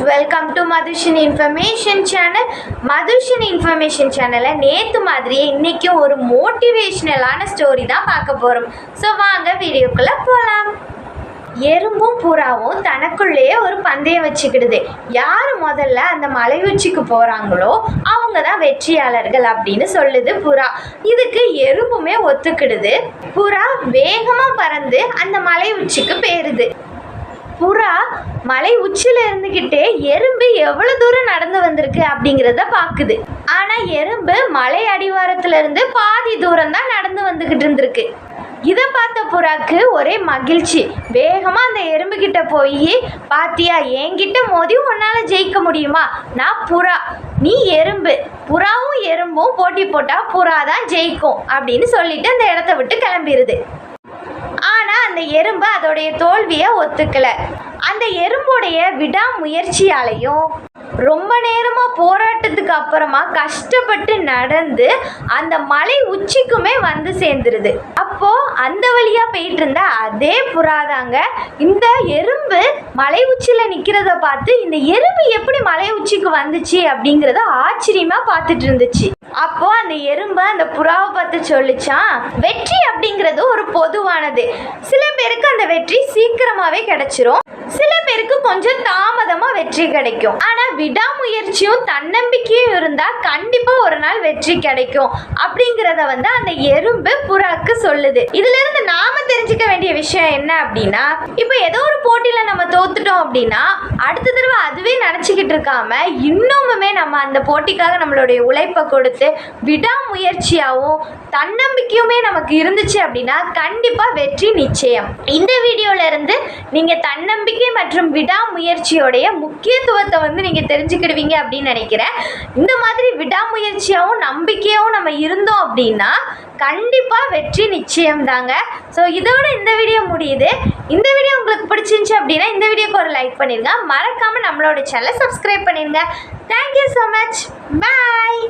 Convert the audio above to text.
Welcome to Madhushini information channel. Madhushini information சேனலில் நேற்று மாதிரியே இன்றைக்கும் ஒரு மோட்டிவேஷ்னலான ஸ்டோரி தான் பார்க்க போகிறோம். ஸோ வாங்க வீடியோக்குள்ளே போகலாம். எறும்பும் புறாவும் தனக்குள்ளேயே ஒரு பந்தயம் வச்சுக்கிடுது. யார் முதல்ல அந்த மலை உச்சிக்கு போகிறாங்களோ அவங்க தான் வெற்றியாளர்கள் அப்படின்னு சொல்லுது புறா. இதுக்கு எறும்புமே ஒத்துக்கிடுது. புறா வேகமாக பறந்து அந்த மலை உச்சிக்கு போயிருது. புறா மலை உச்சியில் இருந்துக்கிட்டே எறும்பு எவ்வளோ தூரம் நடந்து வந்திருக்கு அப்படிங்கிறத பார்க்குது. ஆனால் எறும்பு மலை அடிவாரத்துலேருந்து பாதி தூரம் தான் நடந்து வந்துக்கிட்டு இருந்திருக்கு. இதை பார்த்த புறாக்கு ஒரே மகிழ்ச்சி. வேகமாக அந்த எறும்புக்கிட்ட போய், பாத்தியா என்கிட்ட மோதி உன்னால் ஜெயிக்க முடியுமா? நான் புறா, நீ எறும்பு. புறாவும் எறும்பும் போட்டி போட்டால் புறா தான் ஜெயிக்கும் அப்படின்னு சொல்லிட்டு அந்த இடத்த விட்டு கிளம்பிடுது. ஆனால் அந்த எறும்பு அதோடைய தோல்வியை ஒத்துக்கலை. அந்த எறும்புடைய விடாமுயற்சியாலையும் ரொம்ப நேரமாக போராட்டத்துக்கு அப்புறமா கஷ்டப்பட்டு நடந்து அந்த மலை உச்சிக்குமே வந்து சேர்ந்துருது. அப்போது அந்த வழியாக போயிட்டு இருந்த அதே புறாதாங்க இந்த எறும்பு மலை உச்சியில் நிற்கிறத பார்த்து இந்த எறும்பு எப்படி மலை உச்சிக்கு வந்துச்சு அப்படிங்கிறத ஆச்சரியமாக பார்த்துட்டு இருந்துச்சு. அப்போ அந்த எறும்பு அந்த புறாவை பார்த்து சொல்லிச்சான், வெற்றி அப்படிங்கிறது ஒரு பொதுவானது. சில பேருக்கு அந்த வெற்றி சீக்கிரமாகவே கிடைச்சிரும், சில பேருக்கு கொஞ்சம் தாமதமாக வெற்றி கிடைக்கும். ஆனால் விடாமுயற்சியும் தன்னம்பிக்கையும் இருந்தால் கண்டிப்பாக ஒரு நாள் வெற்றி கிடைக்கும் அப்படிங்கிறத அந்த எறும்பு புறாக்கு சொல்லுது. இதிலிருந்து நாம தெரிஞ்சுக்க வேண்டிய விஷயம் என்ன அப்படின்னா, இப்போ ஏதோ ஒரு போட்டியில் நம்ம தோத்துட்டோம் அப்படின்னா அடுத்த தடவை அதுவே நினச்சிக்கிட்டு இருக்காம இன்னுமுமே நம்ம அந்த போட்டிக்காக நம்மளுடைய உழைப்பை கொடுத்து விடாமுயற்சியாகவும் தன்னம்பிக்கையுமே நமக்கு இருந்துச்சு அப்படின்னா கண்டிப்பாக வெற்றி நிச்சயம். இந்த வீடியோல இருந்து நீங்கள் தன்னம்பிக்கை மற்றும் விடாமுயற்சியோடைய முக்கியத்துவத்தை நீங்கள் தெரிஞ்சுக்கிடுவீங்க அப்படின்னு நினைக்கிறேன். இந்த மாதிரி விடாமுயற்சியாகவும் நம்பிக்கையாகவும் நம்ம இருந்தோம் அப்படின்னா கண்டிப்பாக வெற்றி நிச்சயம் தாங்க. ஸோ இதோட இந்த வீடியோ முடியுது. இந்த வீடியோ உங்களுக்கு பிடிச்சிருந்துச்சு அப்படின்னா இந்த வீடியோக்கு ஒரு லைக் பண்ணிடுங்க. மறக்காமல் நம்மளோட சேனலை சப்ஸ்கிரைப் பண்ணிடுங்க. Thank you so much. பாய்.